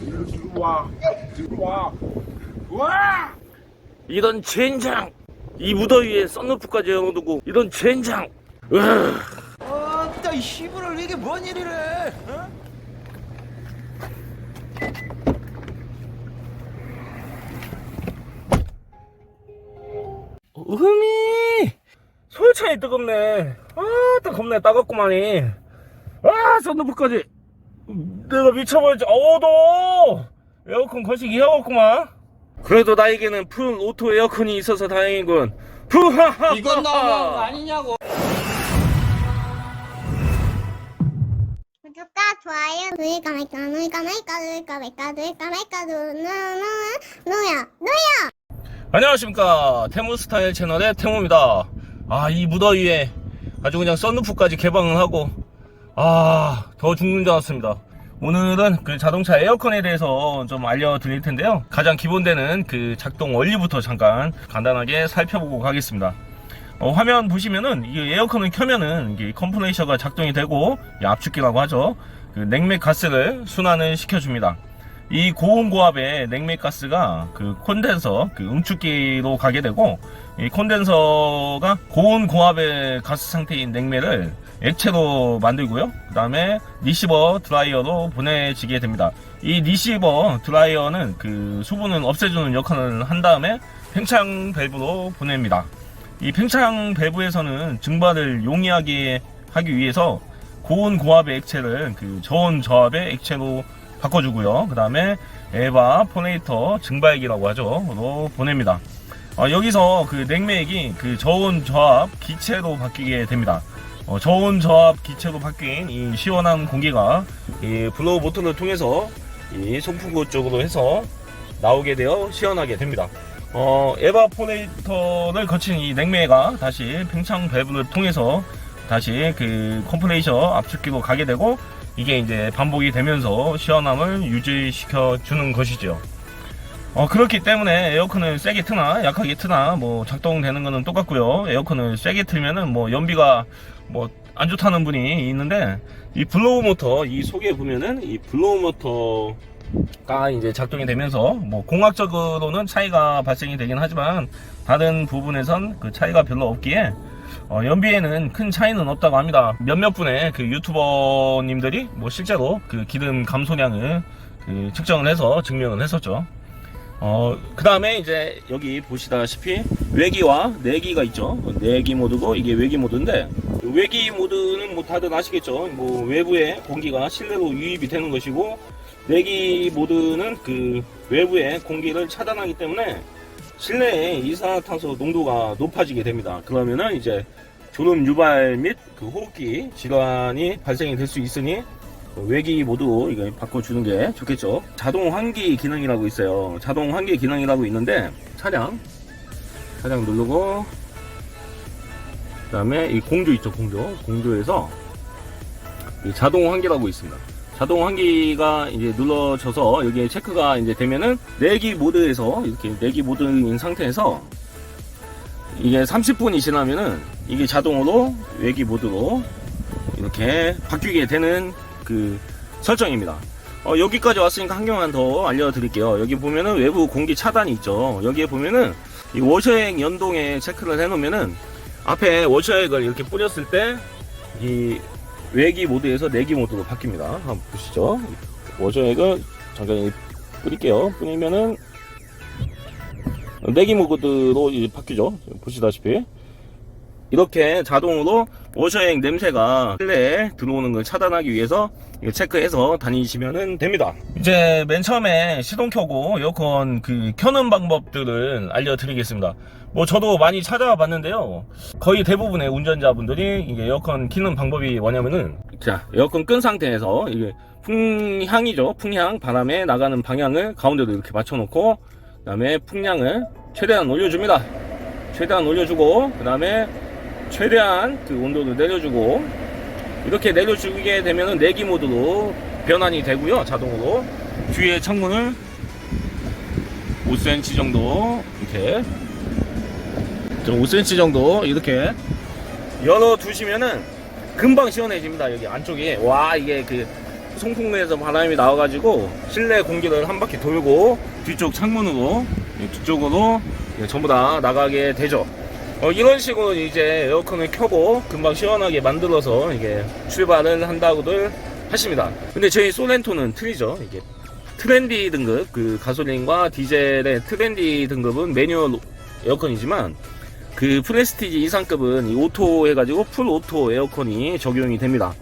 들어와. 들어와. 와! 이런 젠장! 이 무더위에 썬루프까지 열어두고 이런 젠장! 진짜 이 시부를 이게 뭔 일이래? 어? 흥이 솔찬히 뜨겁네. 딱 겁나 따갑구만이. 썬루프까지 내가 미쳐버렸지. 더워. 에어컨 거식 이하겠구만. 그래도 나에게는 풀 오토 에어컨이 있어서 다행이군. 푸하하. 이건 너무한 거 아니냐고. 구독과 좋아요 누를까 말까 누를까 말까 누를까 말까 누를까 말까 누야 안녕하십니까, 태무스타일 채널의 태무입니다. 이 무더위에 아주 그냥 썬루프까지 개방을 하고 더 죽는 줄 알았습니다. 오늘은 그 자동차 에어컨에 대해서 좀 알려드릴 텐데요. 가장 기본되는 그 작동 원리부터 잠깐 간단하게 살펴보고 가겠습니다. 화면 보시면은 이 에어컨을 켜면은 이게 컴프레셔가 작동이 되고, 이 압축기라고 하죠. 그 냉매 가스를 순환을 시켜줍니다. 이 고온 고압의 냉매 가스가 그 콘덴서, 그 응축기로 가게 되고, 이 콘덴서가 고온 고압의 가스 상태인 냉매를 액체로 만들고요. 그 다음에 리시버 드라이어로 보내지게 됩니다. 이 리시버 드라이어는 그 수분을 없애주는 역할을 한 다음에 팽창 밸브로 보냅니다. 이 팽창 밸브에서는 증발을 용이하게 하기 위해서 고온 고압의 액체를 그 저온 저압의 액체로 바꿔주고요. 그 다음에 에바포네이터 증발기라고 하죠.로 보냅니다. 여기서 그 냉매액이 그 저온 저압 기체로 바뀌게 됩니다. 저온 저압 기체로 바뀐 이 시원한 공기가 이 블로우 모터를 통해서 이 송풍구 쪽으로 해서 나오게 되어 시원하게 됩니다. 에바포네이터를 거친 이 냉매가 다시 팽창 밸브를 통해서 다시 그 컴프레셔 압축기로 가게 되고, 이게 이제 반복이 되면서 시원함을 유지시켜 주는 것이죠. 그렇기 때문에 에어컨을 세게 트나 약하게 트나 뭐 작동되는 거는 똑같고요. 에어컨을 세게 틀면은 뭐 연비가 뭐 안 좋다는 분이 있는데, 이 블로우 모터 이 속에 보면은 이 블로우 모터가 이제 작동이 되면서 뭐 공학적으로는 차이가 발생이 되긴 하지만 다른 부분에선 그 차이가 별로 없기에 연비에는 큰 차이는 없다고 합니다. 몇몇 분의 그 유튜버님들이 뭐 실제로 그 기름 감소량을 그 측정을 해서 증명을 했었죠. 그 다음에 이제 여기 보시다시피 외기와 내기가 있죠. 내기 모드고 이게 외기 모드인데, 외기 모드는 뭐 다들 아시겠죠. 뭐 외부에 공기가 실내로 유입이 되는 것이고, 내기 모드는 그 외부의 공기를 차단하기 때문에 실내에 이산화탄소 농도가 높아지게 됩니다. 그러면은 이제 졸음 유발 및 그 호흡기 질환이 발생이 될 수 있으니 외기 모드로 이거 바꿔주는 게 좋겠죠. 자동 환기 기능이라고 있어요. 자동 환기 기능이라고 있는데, 차량 누르고 그 다음에 이 공조 있죠. 공조에서 이 자동 환기라고 있습니다. 자동 환기가 이제 눌러져서 여기에 체크가 이제 되면은 내기 모드에서 이렇게 내기 모드인 상태에서 이게 30분이 지나면은 이게 자동으로 외기 모드로 이렇게 바뀌게 되는 그 설정입니다. 여기까지 왔으니까 한 개만 더 알려드릴게요. 여기 보면은 외부 공기 차단이 있죠. 여기에 보면은 이 워셔액 연동에 체크를 해놓으면은 앞에 워셔액을 이렇게 뿌렸을 때 이 외기 모드에서 내기 모드로 바뀝니다. 한번 보시죠. 워셔액을 잠깐 뿌릴게요. 뿌리면은 내기 모드로 이제 바뀌죠. 보시다시피 이렇게 자동으로 워셔액 냄새가 실내에 들어오는 걸 차단하기 위해서 체크해서 다니시면 됩니다. 이제 맨 처음에 시동 켜고 에어컨 그 켜는 방법들을 알려드리겠습니다. 뭐 저도 많이 찾아와 봤는데요, 거의 대부분의 운전자분들이 이게 에어컨 켜는 방법이 뭐냐면은, 자, 에어컨 끈 상태에서 이게 풍향이죠. 풍향, 바람에 나가는 방향을 가운데로 이렇게 맞춰놓고, 그 다음에 풍량을 최대한 올려줍니다. 최대한 올려주고, 그 다음에 최대한 그 온도를 내려주고, 이렇게 내려주게 되면은 내기 모드로 변환이 되고요. 자동으로 뒤에 창문을 5cm 정도 이렇게 5cm 정도 이렇게 열어 두시면은 금방 시원해집니다. 여기 안쪽이. 와, 이게 그 송풍구에서 바람이 나와가지고 실내 공기를 한 바퀴 돌고 뒤쪽 창문으로 뒤쪽으로 전부 다 나가게 되죠. 이런 식으로 이제 에어컨을 켜고 금방 시원하게 만들어서 이게 출발을 한다고들 하십니다. 근데 저희 소렌토는 틀리죠. 이게 트렌디 등급, 그 가솔린과 디젤의 트렌디 등급은 매뉴얼 에어컨이지만 그 프레스티지 이상급은 이 오토 해가지고 풀 오토 에어컨이 적용이 됩니다.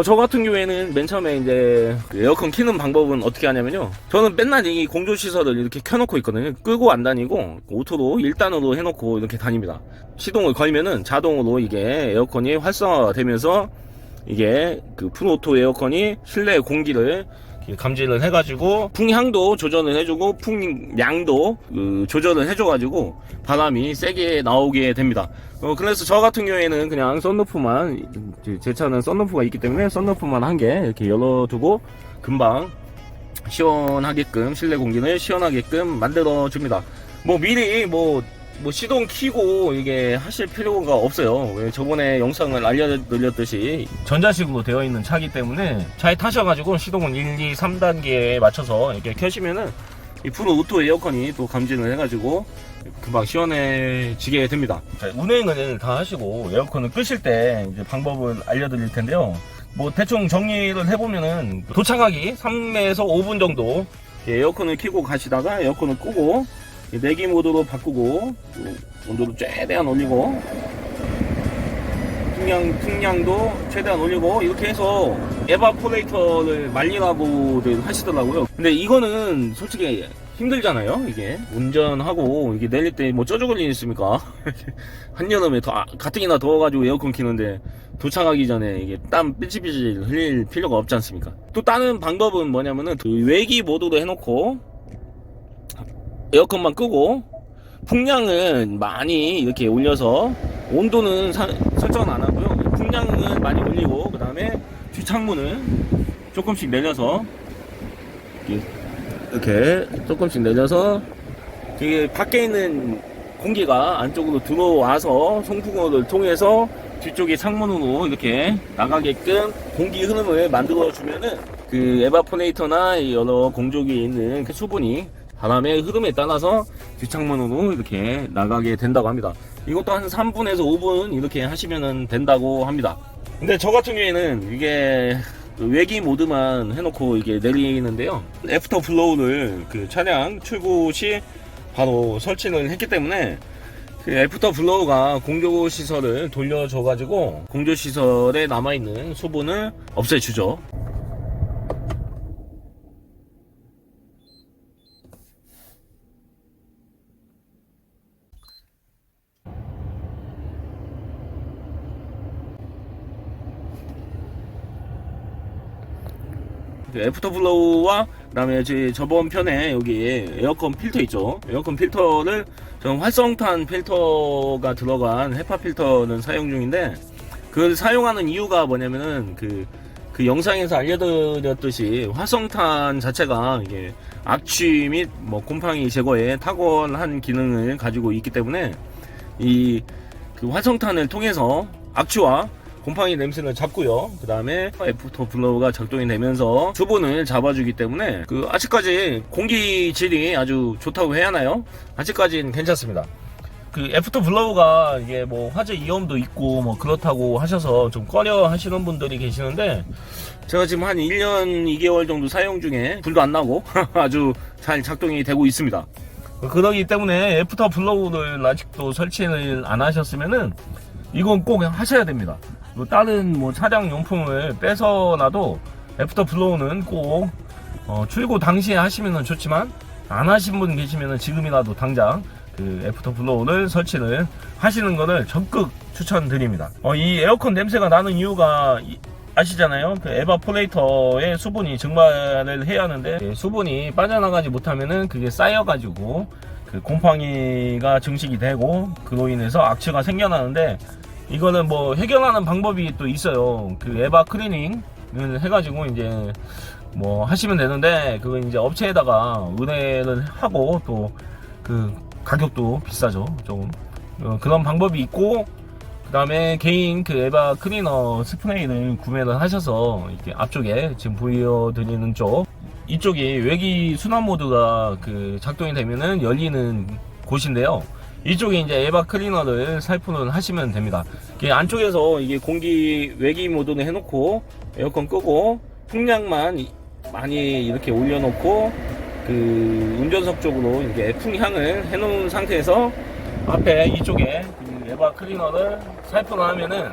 저 같은 경우에는 맨 처음에 이제 그 에어컨 키는 방법은 어떻게 하냐면요. 저는 맨날 이 공조시설을 이렇게 켜놓고 있거든요. 끄고 안 다니고 오토로 1단으로 해놓고 이렇게 다닙니다. 시동을 걸면은 자동으로 이게 에어컨이 활성화가 되면서 이게 그 풀오토 에어컨이 실내 공기를 감지를 해가지고 풍향도 조절을 해주고 풍량도 조절을 해줘가지고 바람이 세게 나오게 됩니다. 그래서 저 같은 경우에는 그냥 썬루프만, 제 차는 썬루프가 있기 때문에 썬루프만 한 개 이렇게 열어두고 금방 시원하게끔, 실내 공기를 시원하게끔 만들어 줍니다. 미리 시동 키고 이게 하실 필요가 없어요. 저번에 영상을 알려드렸듯이 전자식으로 되어 있는 차기 때문에 잘 타셔가지고 시동은 1, 2, 3단계에 맞춰서 이렇게 켜시면은 이 풀 오토 에어컨이 또 감지를 해가지고 금방 시원해지게 됩니다. 자, 운행을 다 하시고 에어컨을 끄실 때 이제 방법을 알려드릴 텐데요. 대충 정리를 해보면은 도착하기 3에서 5분 정도 에어컨을 켜고 가시다가 에어컨을 끄고 내기 모드로 바꾸고 온도도 최대한 올리고 풍량도 최대한 올리고 이렇게 해서 에바포레이터를 말리라고들 하시더라고요. 근데 이거는 솔직히 힘들잖아요. 이게 운전하고 이게 내릴 때 쪄죽을 일 있습니까? 한여름에 가뜩이나 더워가지고 에어컨 키는데 도착하기 전에 이게 땀 삐질삐질 흘릴 필요가 없지 않습니까? 또 다른 방법은 뭐냐면은 외기 모드로 해놓고 에어컨만 끄고 풍량은 많이 이렇게 올려서 온도는 설정 안 하고요. 풍량은 많이 올리고 그 다음에 뒷창문을 조금씩 내려서 이렇게 조금씩 내려서 되게 밖에 있는 공기가 안쪽으로 들어와서 송풍구를 통해서 뒤쪽에 창문으로 이렇게 나가게끔 공기 흐름을 만들어 주면은 그 에바포레이터나 여러 공조기에 있는 그 수분이 바람의 흐름에 따라서 뒷창문으로 이렇게 나가게 된다고 합니다. 이것도 한 3분에서 5분 이렇게 하시면 된다고 합니다. 근데 저 같은 경우에는 이게 외기 모드만 해놓고 이게 내리는데요. 애프터 블로우를 그 차량 출고 시 바로 설치를 했기 때문에 그 애프터 블로우가 공조 시설을 돌려줘가지고 공조 시설에 남아있는 수분을 없애주죠. 애프터 블로우와 그다음에 저번 편에 여기 에어컨 필터 있죠. 에어컨 필터를 저는 활성탄 필터가 들어간 헤파 필터는 사용 중인데 그걸 사용하는 이유가 뭐냐면은 그 영상에서 알려드렸듯이 활성탄 자체가 이게 악취 및 곰팡이 제거에 탁월한 기능을 가지고 있기 때문에 이 그 활성탄을 통해서 악취와 곰팡이 냄새를 잡고요. 그 다음에 애프터 블로우가 작동이 되면서 수분을 잡아주기 때문에 아직까지 공기질이 아주 좋다고 해야 하나요? 아직까지는 괜찮습니다. 애프터 블로우가 이게 화재 위험도 있고 그렇다고 하셔서 좀 꺼려 하시는 분들이 계시는데 제가 지금 한 1년 2개월 정도 사용 중에 불도 안 나고 아주 잘 작동이 되고 있습니다. 그러기 때문에 애프터 블로우를 아직도 설치를 안 하셨으면은 이건 꼭 하셔야 됩니다. 다른 차량 용품을 빼서라도 애프터 블로우는 꼭 출고 당시에 하시면 좋지만 안 하신 분 계시면 지금이라도 당장 애프터 블로우를 설치를 하시는 것을 적극 추천드립니다. 이 에어컨 냄새가 나는 이유가 아시잖아요. 에바포레이터의 수분이 증발을 해야 하는데 수분이 빠져나가지 못하면은 그게 쌓여가지고 곰팡이가 증식이 되고 그로 인해서 악취가 생겨나는데 이거는 해결하는 방법이 또 있어요. 에바 클리닝을 해가지고 이제 하시면 되는데 그건 이제 업체에다가 의뢰를 하고 또 가격도 비싸죠. 조금 그런 방법이 있고 다음에 개인 그 에바 클리너 스프레이를 구매를 하셔서 이렇게 앞쪽에 지금 보여드리는 쪽 이쪽이 외기 순환 모드가 그 작동이 되면은 열리는 곳인데요. 이쪽에 이제 에바 클리너를 살포를 하시면 됩니다. 안쪽에서 이게 공기 외기 모드를 해놓고 에어컨 끄고 풍량만 많이 이렇게 올려놓고 그 운전석 쪽으로 이렇게 풍향을 해놓은 상태에서 앞에 이쪽에 그 에바 클리너를 살포를 하면은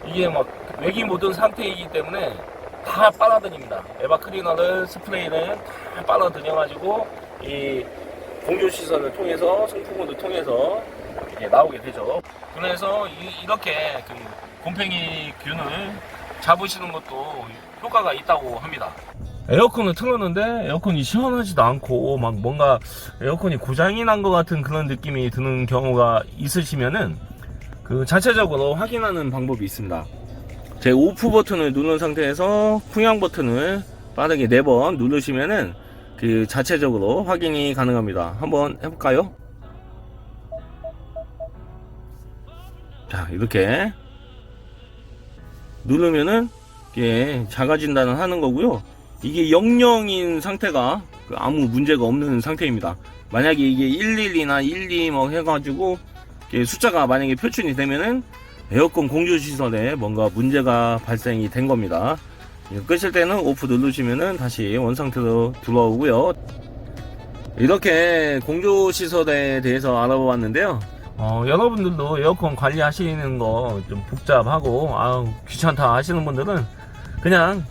이게 막 외기 모든 상태이기 때문에 다 빨아들입니다. 에바 클리너를 스프레이를 다 빨아들여가지고 이 공조 시설을 통해서 송풍구를 통해서 이렇게 나오게 되죠. 그래서 이렇게 그 곰팡이 균을 잡으시는 것도 효과가 있다고 합니다. 에어컨을 틀었는데 에어컨이 시원하지도 않고 막 뭔가 에어컨이 고장이 난 것 같은 그런 느낌이 드는 경우가 있으시면은 그 자체적으로 확인하는 방법이 있습니다. 제 오프 버튼을 누른 상태에서 풍향 버튼을 빠르게 4번 누르시면은 그 자체적으로 확인이 가능합니다. 한번 해볼까요? 자, 이렇게 누르면은 이게 작아진다는 하는 거고요. 이게 00인 상태가 아무 문제가 없는 상태입니다. 만약에 이게 112나 12 뭐 해가지고 숫자가 만약에 표출이 되면은 에어컨 공조 시설에 뭔가 문제가 발생이 된 겁니다. 끄실 때는 오프 누르시면은 다시 원상태로 들어오고요. 이렇게 공조 시설에 대해서 알아보았는데요. 여러분들도 에어컨 관리하시는 거 좀 복잡하고 귀찮다 하시는 분들은 그냥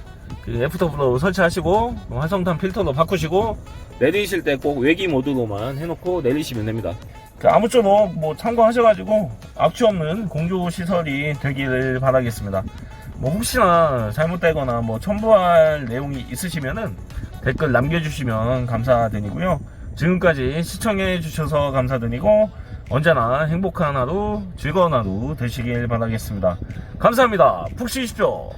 그 애프터블로우 설치하시고 활성탄 필터로 바꾸시고 내리실 때 꼭 외기 모드로만 해놓고 내리시면 됩니다. 아무쪼록 뭐 참고하셔가지고 악취 없는 공조 시설이 되기를 바라겠습니다. 뭐 혹시나 잘못되거나 뭐 첨부할 내용이 있으시면은 댓글 남겨주시면 감사드리고요. 지금까지 시청해 주셔서 감사드리고 언제나 행복한 하루, 즐거운 하루 되시길 바라겠습니다. 감사합니다. 푹 쉬십시오.